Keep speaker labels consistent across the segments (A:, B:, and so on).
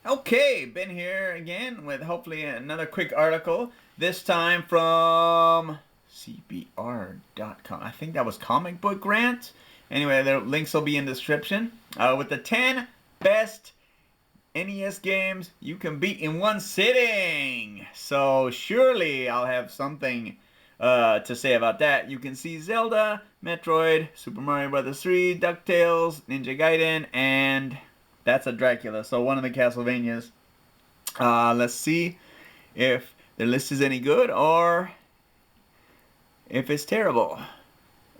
A: Okay, been here again with hopefully another quick article. This time from CBR.com. I think that was Comic Book Rant. Anyway, the links will be in the description. With the 10 best NES games you can beat in one sitting. So surely I'll have something to say about that. You can see Zelda, Metroid, Super Mario Bros. 3, DuckTales, Ninja Gaiden, and that's a Dracula. So one of the Castlevanias. Let's see if the list is any good or if it's terrible.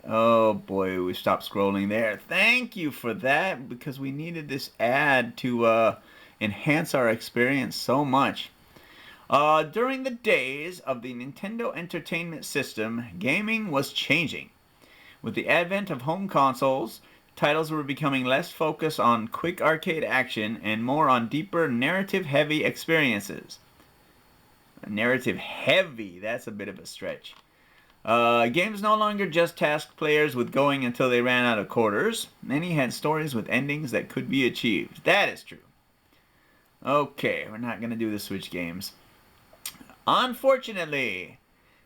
A: Oh boy, we stopped scrolling there. Thank you for that because we needed this ad to enhance our experience so much. During the days of the Nintendo Entertainment System, gaming was changing. With the advent of home consoles, titles were becoming less focused on quick arcade action and more on deeper narrative-heavy experiences. Narrative-heavy, that's a bit of a stretch. Games no longer just tasked players with going until they ran out of quarters. Many had stories with endings that could be achieved. That is true. Okay, we're not going to do the Switch games. Unfortunately,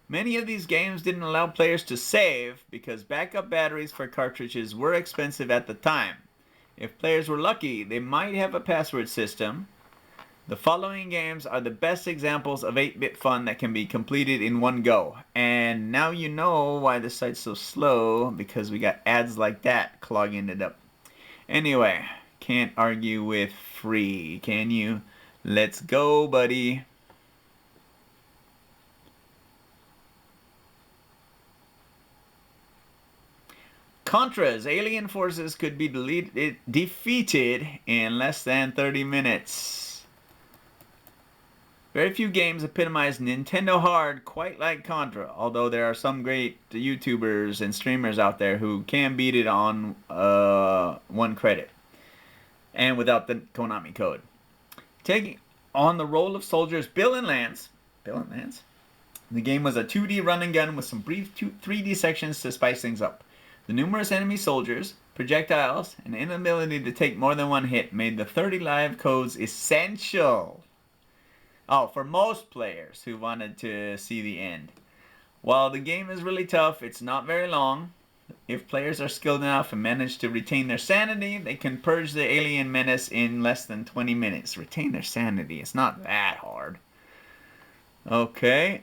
A: many of these games didn't allow players to save because backup batteries for cartridges were expensive at the time. If players were lucky, they might have a password system. The following games are the best examples of 8-bit fun that can be completed in one go. And now you know why the site's so slow, because we got ads like that clogging it up. Anyway, can't argue with free, can you? Let's go, buddy. Contra's alien forces could be defeated in less than 30 minutes. Very few games epitomize Nintendo hard quite like Contra, although there are some great YouTubers and streamers out there who can beat it on one credit and without the Konami code. Taking on the role of soldiers Bill and Lance. The game was a 2D run and gun with some brief 3D sections to spice things up. The numerous enemy soldiers, projectiles, and inability to take more than one hit made the 30 live codes essential. Oh, for most players who wanted to see the end. While the game is really tough, it's not very long. If players are skilled enough and manage to retain their sanity, they can purge the alien menace in less than 20 minutes. Retain their sanity, it's not that hard. Okay.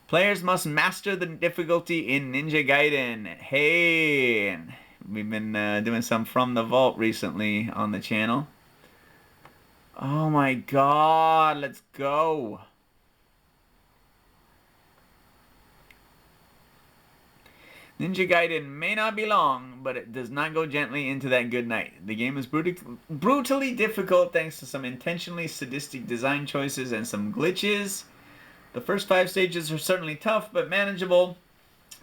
A: Players must master the difficulty in Ninja Gaiden. Hey! We've been doing some From the Vault recently on the channel. Oh my god, let's go. Ninja Gaiden may not be long, but it does not go gently into that good night. The game is brutally difficult thanks to some intentionally sadistic design choices and some glitches. The first 5 stages are certainly tough, but manageable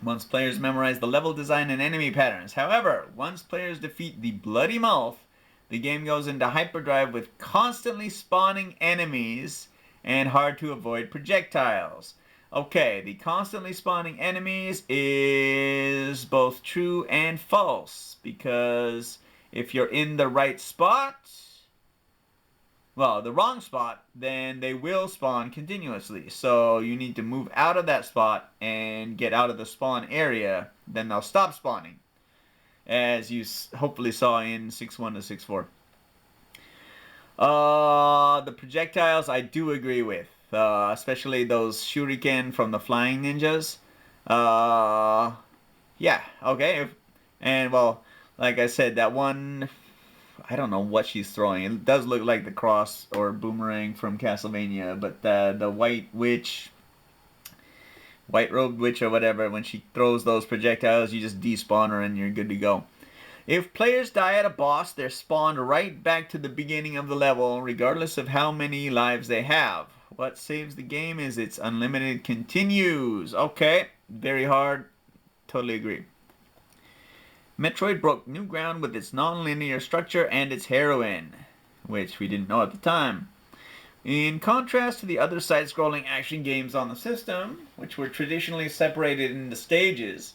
A: once players memorize the level design and enemy patterns. However, once players defeat the Bloody Mouth, the game goes into hyperdrive with constantly spawning enemies and hard to avoid projectiles. Okay, the constantly spawning enemies is both true and false, because if you're in the right spot, well, the wrong spot, then they will spawn continuously. So you need to move out of that spot and get out of the spawn area. Then they'll stop spawning, as you hopefully saw in 6.1 to 6.4. The projectiles I do agree with, especially those shuriken from the flying ninjas. Yeah, okay. And well, like I said, that one, I don't know what she's throwing. It does look like the cross or boomerang from Castlevania, but the white witch, white-robed witch or whatever, when she throws those projectiles, you just despawn her and you're good to go. If players die at a boss, they're spawned right back to the beginning of the level, regardless of how many lives they have. What saves the game is its unlimited continues. Okay, very hard. Totally agree. Metroid broke new ground with its non-linear structure and its heroine, which we didn't know at the time. In contrast to the other side-scrolling action games on the system, which were traditionally separated into stages,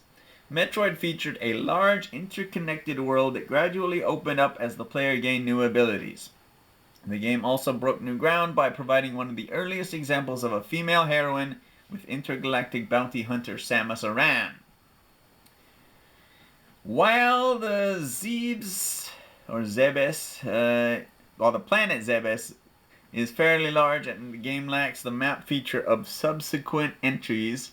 A: Metroid featured a large, interconnected world that gradually opened up as the player gained new abilities. The game also broke new ground by providing one of the earliest examples of a female heroine with intergalactic bounty hunter Samus Aran. While the Zebes, or Zebes, while the planet Zebes is fairly large and the game lacks the map feature of subsequent entries,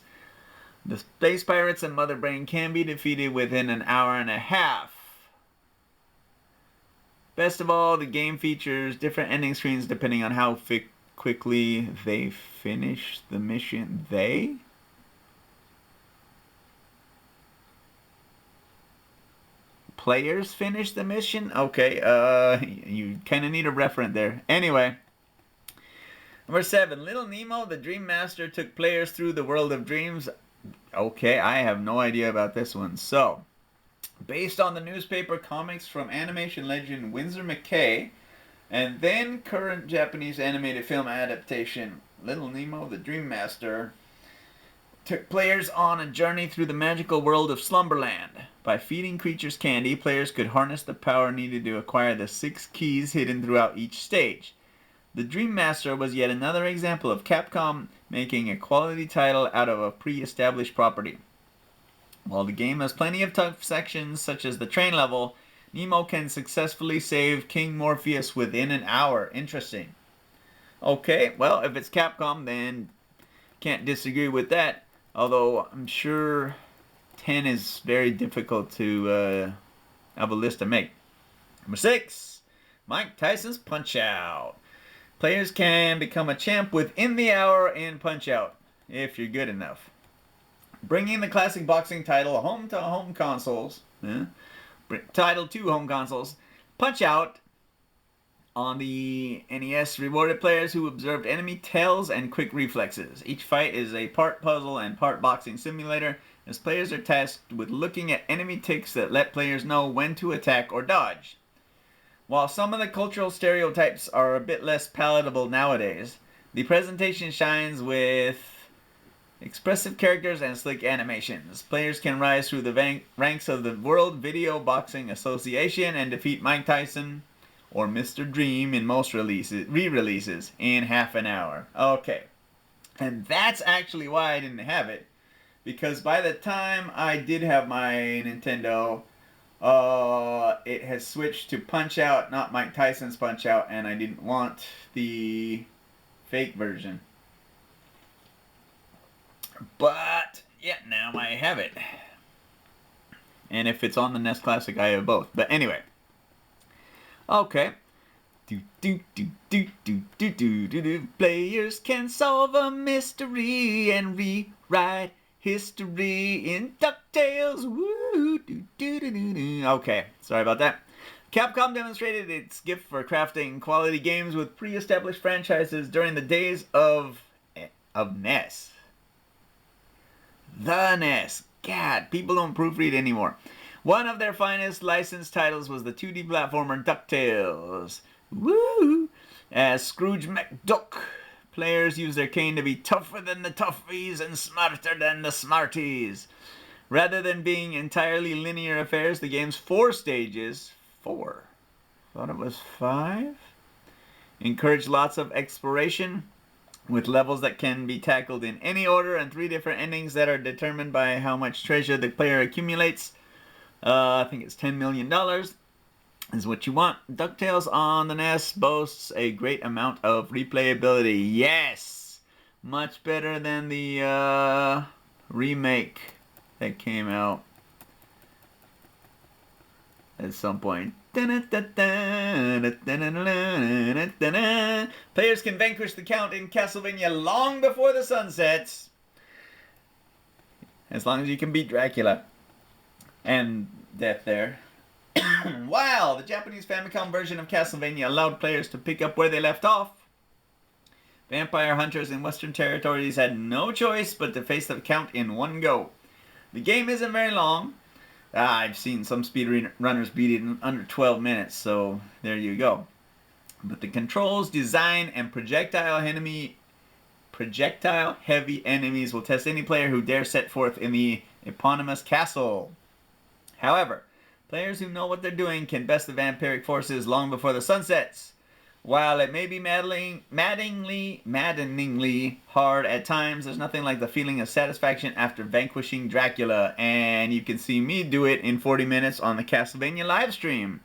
A: the Space Pirates and Mother Brain can be defeated within an hour and a half. Best of all, the game features different ending screens depending on how quickly they finish the mission. Players finish the mission? Okay, you kind of need a referent there. Anyway. Number 7, Little Nemo, the Dream Master, took players through the world of dreams. Okay, I have no idea about this one. So, based on the newspaper comics from animation legend Winsor McKay, and then current Japanese animated film adaptation Little Nemo, the Dream Master, took players on a journey through the magical world of Slumberland. By feeding creatures candy, players could harness the power needed to acquire the 6 keys hidden throughout each stage. The Dream Master was yet another example of Capcom making a quality title out of a pre-established property. While the game has plenty of tough sections, such as the train level, Nemo can successfully save King Morpheus within an hour. Interesting. Okay, well, if it's Capcom, then can't disagree with that. Although, I'm sure 10 is very difficult to have a list to make. Number 6, Mike Tyson's Punch-Out! Players can become a champ within the hour in Punch-Out! If you're good enough. Bringing the classic boxing title home to home consoles. Title to home consoles. Punch-Out! On the NES rewarded players who observed enemy tails and quick reflexes. Each fight is a part puzzle and part boxing simulator, as players are tasked with looking at enemy ticks that let players know when to attack or dodge. While some of the cultural stereotypes are a bit less palatable nowadays, the presentation shines with expressive characters and slick animations. Players can rise through the ranks of the World Video Boxing Association and defeat Mike Tyson or Mr. Dream in most re-releases in half an hour. Okay. And that's actually why I didn't have it. Because by the time I did have my Nintendo, it has switched to Punch-Out, not Mike Tyson's Punch-Out, and I didn't want the fake version. But, yeah, now I have it. And if it's on the NES Classic, I have both. But anyway. Okay. Players can solve a mystery and rewrite history in DuckTales. Woo! Okay, sorry about that. Capcom demonstrated its gift for crafting quality games with pre-established franchises during the days of NES. The NES. God, people don't proofread anymore. One of their finest licensed titles was the 2D platformer DuckTales. Woo! As Scrooge McDuck, players use their cane to be tougher than the toughies and smarter than the smarties. Rather than being entirely linear affairs, the game's 4 stages, 4, thought it was 5, encourage lots of exploration, with levels that can be tackled in any order and 3 different endings that are determined by how much treasure the player accumulates. I think it's $10 million is what you want. DuckTales on the NES boasts a great amount of replayability. Yes! Much better than the remake that came out at some point. Players can vanquish the Count in Castlevania long before the sun sets. As long as you can beat Dracula. And Death there. Wow, the Japanese Famicom version of Castlevania allowed players to pick up where they left off. Vampire hunters in Western territories had no choice but to face the Count in one go. The game isn't very long. I've seen some speedrunners beat it in under 12 minutes, so there you go. But the controls, design, and projectile-heavy enemies will test any player who dare set forth in the eponymous castle. However, players who know what they're doing can best the vampiric forces long before the sun sets. While it may be maddeningly hard at times, there's nothing like the feeling of satisfaction after vanquishing Dracula, and you can see me do it in 40 minutes on the Castlevania live stream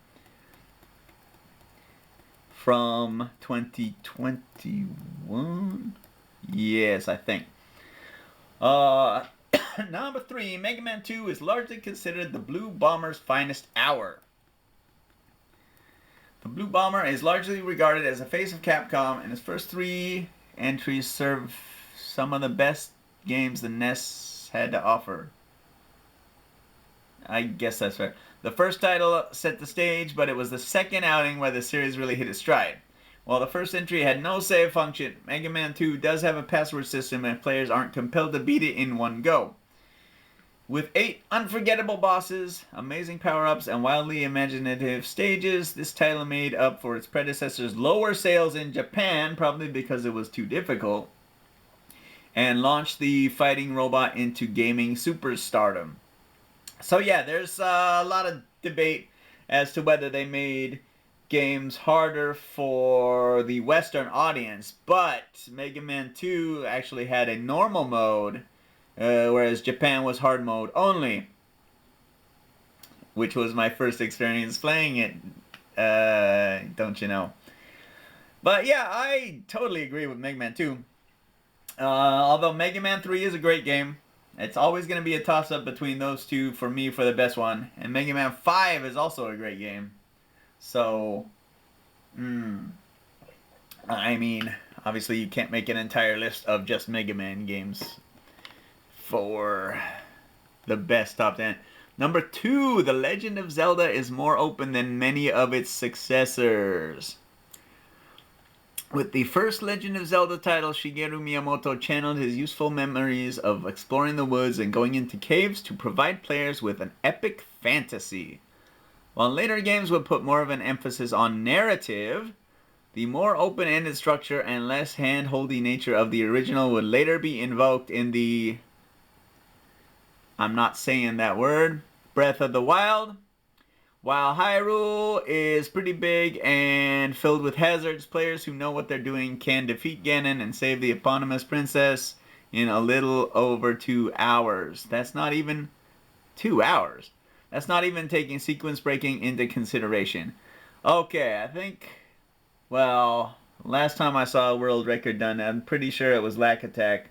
A: from 2021. Yes, I think. Number 3, Mega Man 2 is largely considered the Blue Bomber's finest hour. The Blue Bomber is largely regarded as a face of Capcom, and his first 3 entries serve some of the best games the NES had to offer. I guess that's fair. The first title set the stage, but it was the second outing where the series really hit its stride. While the first entry had no save function, Mega Man 2 does have a password system and players aren't compelled to beat it in one go. With 8 unforgettable bosses, amazing power-ups, and wildly imaginative stages, this title made up for its predecessor's lower sales in Japan, probably because it was too difficult, and launched the fighting robot into gaming superstardom. So yeah, there's a lot of debate as to whether they made games harder for the Western audience, but Mega Man 2 actually had a normal mode, whereas Japan was hard mode only, which was my first experience playing it, don't you know. But yeah, I totally agree with Mega Man 2. Although Mega Man 3 is a great game, it's always going to be a toss-up between those two for me for the best one. And Mega Man 5 is also a great game. So, I mean, obviously you can't make an entire list of just Mega Man games for the best top 10. Number 2, The Legend of Zelda is more open than many of its successors. With the first Legend of Zelda title, Shigeru Miyamoto channeled his youthful memories of exploring the woods and going into caves to provide players with an epic fantasy. While later games would put more of an emphasis on narrative, the more open-ended structure and less hand-holdy nature of the original would later be invoked in the... I'm not saying that word. Breath of the Wild. While Hyrule is pretty big and filled with hazards, players who know what they're doing can defeat Ganon and save the eponymous princess in a little over 2 hours. That's not even 2 hours. That's not even taking sequence breaking into consideration. Okay, I think, well, last time I saw a world record done, I'm pretty sure it was Lack Attack,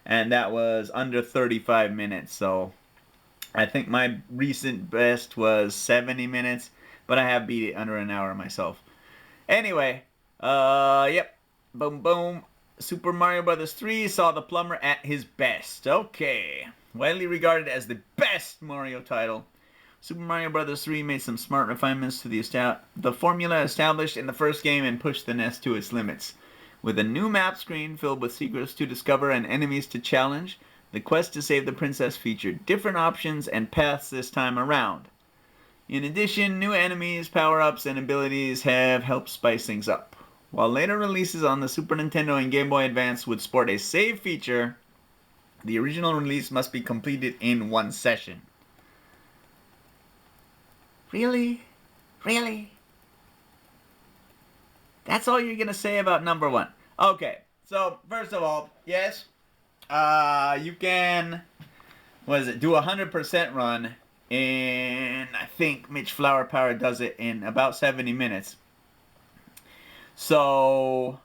A: and that was under 35 minutes, so I think my recent best was 70 minutes, but I have beat it under an hour myself. Anyway, yep, boom boom. Super Mario Bros. 3 saw the plumber at his best. Okay, widely regarded as the best Mario title, Super Mario Bros. 3 made some smart refinements to the formula established in the first game and pushed the NES to its limits. With a new map screen filled with secrets to discover and enemies to challenge, the quest to save the princess featured different options and paths this time around. In addition, new enemies, power-ups, and abilities have helped spice things up. While later releases on the Super Nintendo and Game Boy Advance would sport a save feature, the original release must be completed in one session. Really? Really? That's all you're going to say about number 1. Okay, so first of all, yes, you can, do a 100% run, and I think Mitch Flower Power does it in about 70 minutes. So,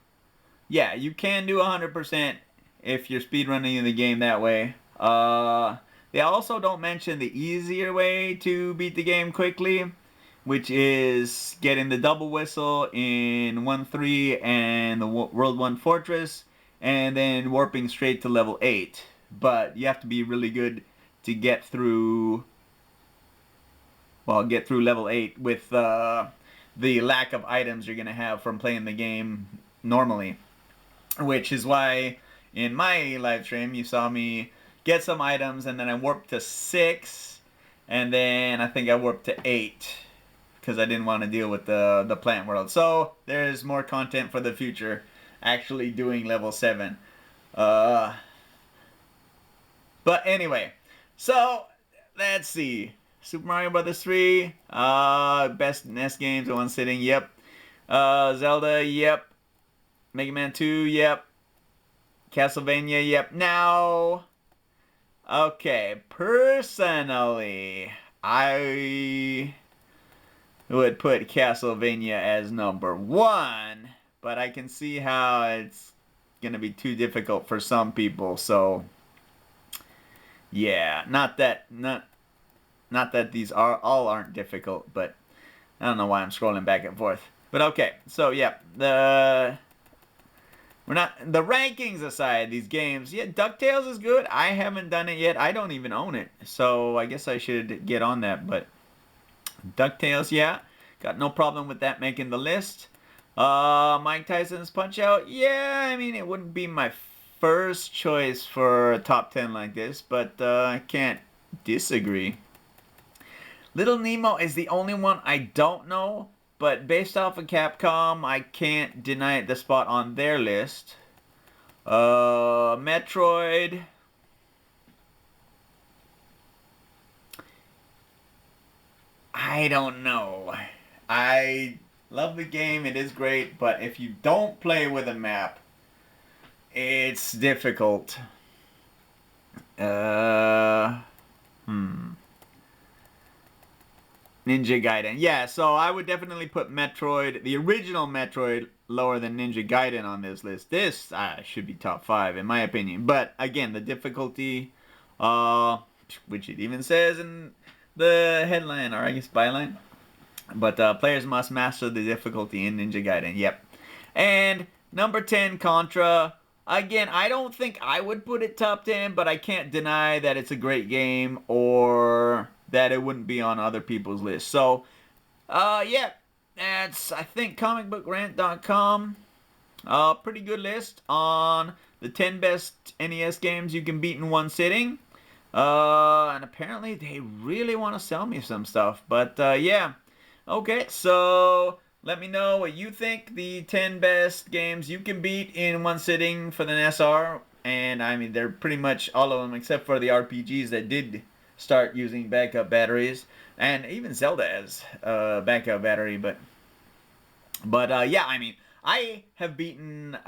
A: yeah, you can do 100% if you're speedrunning the game that way. They also don't mention the easier way to beat the game quickly, which is getting the double whistle in 1-3 and the World 1 Fortress, and then warping straight to level 8. But you have to be really good to get through level 8 with the lack of items you're going to have from playing the game normally. Which is why in my live stream you saw me get some items and then I warped to 6 and then I think I warped to 8 because I didn't want to deal with the plant world. So there's more content for the future actually doing level 7. But anyway, so let's see. Super Mario Bros. 3, best NES games in one sitting, yep. Zelda, yep. Mega Man 2, yep. Castlevania, yep. Now, okay, personally, I would put Castlevania as number one, but I can see how it's gonna be too difficult for some people. So, yeah, not that these are all aren't difficult, but I don't know why I'm scrolling back and forth. But okay, so yeah, we're not the rankings aside. These games, yeah, DuckTales is good. I haven't done it yet. I don't even own it, so I guess I should get on that. But DuckTales, yeah, got no problem with that making the list. Mike Tyson's Punch Out, yeah, I mean it wouldn't be my first choice for a top 10 like this, but I can't disagree. Little Nemo is the only one I don't know, but based off of Capcom, I can't deny it the spot on their list. Metroid. I don't know. I love the game, it is great, but if you don't play with a map, it's difficult. Ninja Gaiden. Yeah, so I would definitely put Metroid, the original Metroid, lower than Ninja Gaiden on this list. This should be top 5 in my opinion. But again, the difficulty, which it even says in the headline, or I guess byline. But players must master the difficulty in Ninja Gaiden. Yep. And number 10, Contra. Again, I don't think I would put it top 10, but I can't deny that it's a great game or that it wouldn't be on other people's lists. So, yeah, that's, I think, comicbookrant.com. Pretty good list on the 10 best NES games you can beat in one sitting. And apparently they really want to sell me some stuff. But, yeah. Okay, so let me know what you think the 10 best games you can beat in one sitting for the NES are. And I mean, they're pretty much all of them except for the RPGs that did start using backup batteries. And even Zelda has a backup battery. But yeah, I mean, I have beaten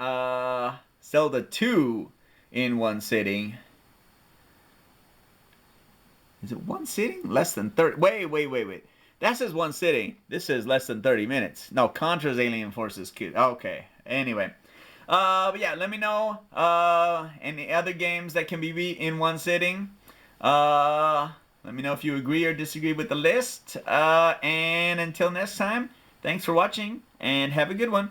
A: Zelda 2 in one sitting. Is it one sitting? Less than 30. Wait. That says one sitting. This says less than 30 minutes. No, Contra's Alien Forces Kid. Okay. Anyway. But yeah, let me know any other games that can be beat in one sitting. Let me know if you agree or disagree with the list. And until next time, thanks for watching and have a good one.